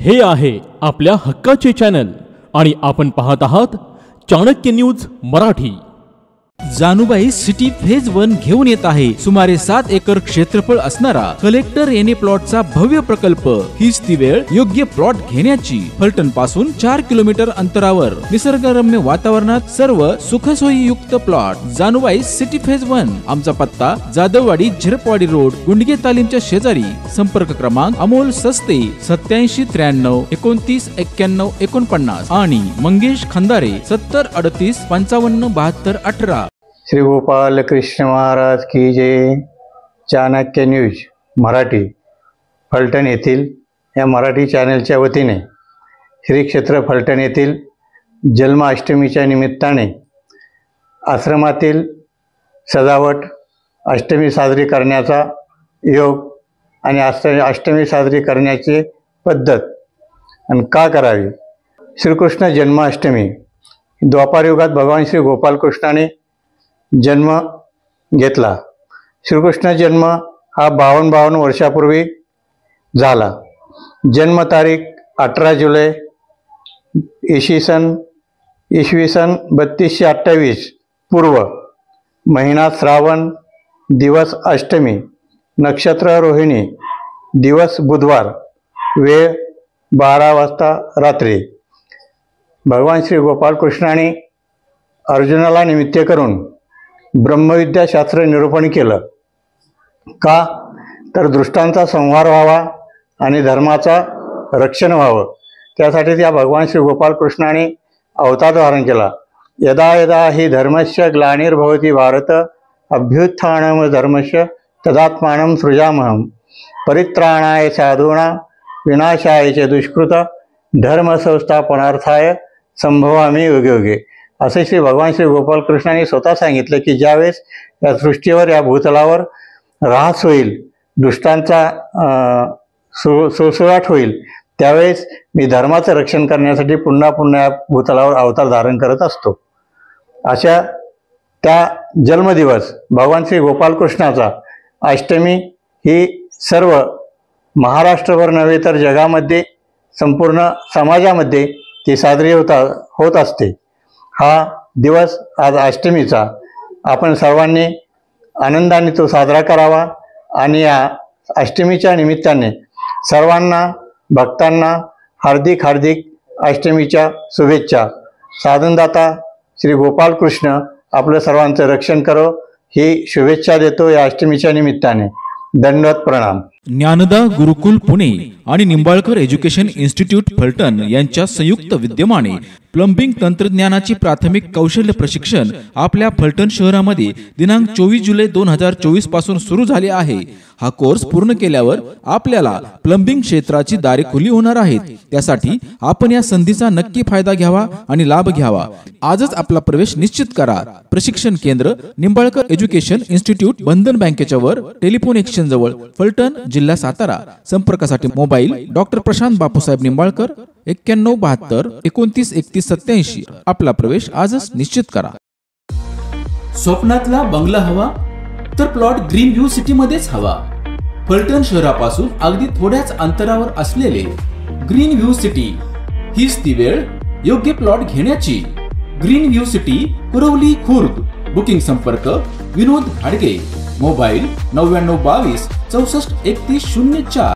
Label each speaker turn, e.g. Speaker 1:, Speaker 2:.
Speaker 1: हे आहे आपल्या हक्काचे चॅनल आणि आपण पाहत आहात Chanakya news Marathi.
Speaker 2: Janubai city phase 1 घेऊन येत आहे सुमारे 7 एकर क्षेत्रफळ असणारा कलेक्टर एने प्लॉटचा भव्य प्रकल्प। हीच ती वेळ योग्य प्लॉट घेण्याची। फलटण पासून 4 किलोमीटर अंतरावर निसर्गरम्य वातावरणात सर्व सुखसोयीयुक्त प्लॉट। Janubai city phase 1। आमचा पत्ता जाधववाडी झिरपवाडी रोड, गुंडगे तालीमच्या शेजारी। संपर्क क्रमांक अमोल सस्ते 87 93 29 91 49 आणि मंगेश खंदारे 70 38 55 72 18।
Speaker 3: श्री गोपाल कृष्ण महाराज की जय। चाणक्य न्यूज मराठी फलटण येथील या मराठी चॅनलच्या वतीने श्री क्षेत्र फलटण येथील जन्माष्टमीच्या निमित्ताने आश्रमातील सजावट, अष्टमी साजरी करण्याचा योग आणि अष्टमी साजरी करण्याची पद्धत आणि का करावी। श्रीकृष्ण जन्माष्टमी द्वापारयुगात भगवान श्री गोपाल कृष्णाने जन्म घेतला। श्रीकृष्ण जन्म हा 52 वर्षापूर्वी झाला। जन्म तारीख 18 जुलै इसवी सन 3228 पूर्व, महिना श्रावण, दिवस अष्टमी, नक्षत्र रोहिणी, दिवस बुधवार, वेळ 12 वाजता रात्री। भगवान श्री गोपाल कृष्णाने अर्जुनाला निमित्त करून ब्रह्मविद्या शास्त्र निरूपण केलं। का तर दुष्टांचा संहार व्हावा आणि धर्माचा रक्षण व्हावं, त्यासाठी त्या भगवान श्री गोपाल कृष्णाने अवतार धारण केला। यदा यदा हि धर्मस्य ग्लानिर्भवति भारत अभ्युत्थानम धर्मस्य तदात्मानं सृजामहं परित्राणाय साधूनां विनाशाय च दुष्कृत धर्म संस्थापनार्थाय संभवामि युगे युगे। असे श्री भगवान श्री गोपाल कृष्णाने स्वतः सांगितले की ज्यावेळेस या सृष्टीवर, या भूतलावर ऱ्हास होईल, दुष्टांचा सुळसुळाट होईल, त्यावेळेस मी धर्माचं रक्षण करण्यासाठी पुन्हा पुन्हा या भूतलावर अवतार धारण करत असतो। अशा त्या जन्मदिवस भगवान श्री गोपाल कृष्णाचा अष्टमी ही सर्व महाराष्ट्रभर नव्हे तर जगामध्ये, संपूर्ण समाजामध्ये ती साजरी होत असते। हा दिवस आज अष्टमीचा आपण सर्वांनी आनंदाने तो साजरा करावा आणि या अष्टमीच्या निमित्ताने सर्वांना, भक्तांना हार्दिक अष्टमीच्या शुभेच्छा। साधनदाता श्री गोपाल कृष्ण आपलं सर्वांचं रक्षण करो ही शुभेच्छा देतो या अष्टमीच्या निमित्ताने। दंडवत प्रणाम।
Speaker 2: ज्ञानदा गुरुकुल पुणे आणि निंबाळकर एज्युकेशन इन्स्टिट्यूट फलटण यांच्या संयुक्त विद्यमाने प्लंबिंग तंत्रज्ञानाची प्राथमिक कौशल्य प्रशिक्षण आपल्या फलटण शहरामध्ये दिनांक 24 जुलै 2024 पासून सुरू झाले आहे। हा कोर्स पूर्ण केल्यावर आपल्याला प्लंबिंग क्षेत्राची दारे खुली होणार आहेत। त्यासाठी आपण या संधीचा नक्की फायदा घ्यावा आणि लाभ घ्यावा। आजच आपला प्रवेश निश्चित करा। प्रशिक्षण केंद्र निंबाळकर एज्युकेशन इन्स्टिट्यूट, बंधन बँकेच्या वर, टेलिफोन एक्सचेंज जवळ, फलटण, जिल्हा सातारा। संपर्कासाठी मोबाईल डॉक्टर प्रशांत बापूसाहेब निंबाळकर 91 72 29 31 87। आपला प्रवेश आजच निश्चित करा।
Speaker 4: स्वप्नातला बंगला हवा तर प्लॉट ग्रीन व्ह्यू सिटी मध्येच हवा। फलटण शहरापासून अगदी थोड्याच अंतरावर असलेले ग्रीन व्ह्यू सिटी हीच ती वेळ योग्य प्लॉट घेण्याची। Green view city, Kurwali, Khurd. Booking संपर्क विनोद घाडगे, मोबाईल 99 22 64 31 04।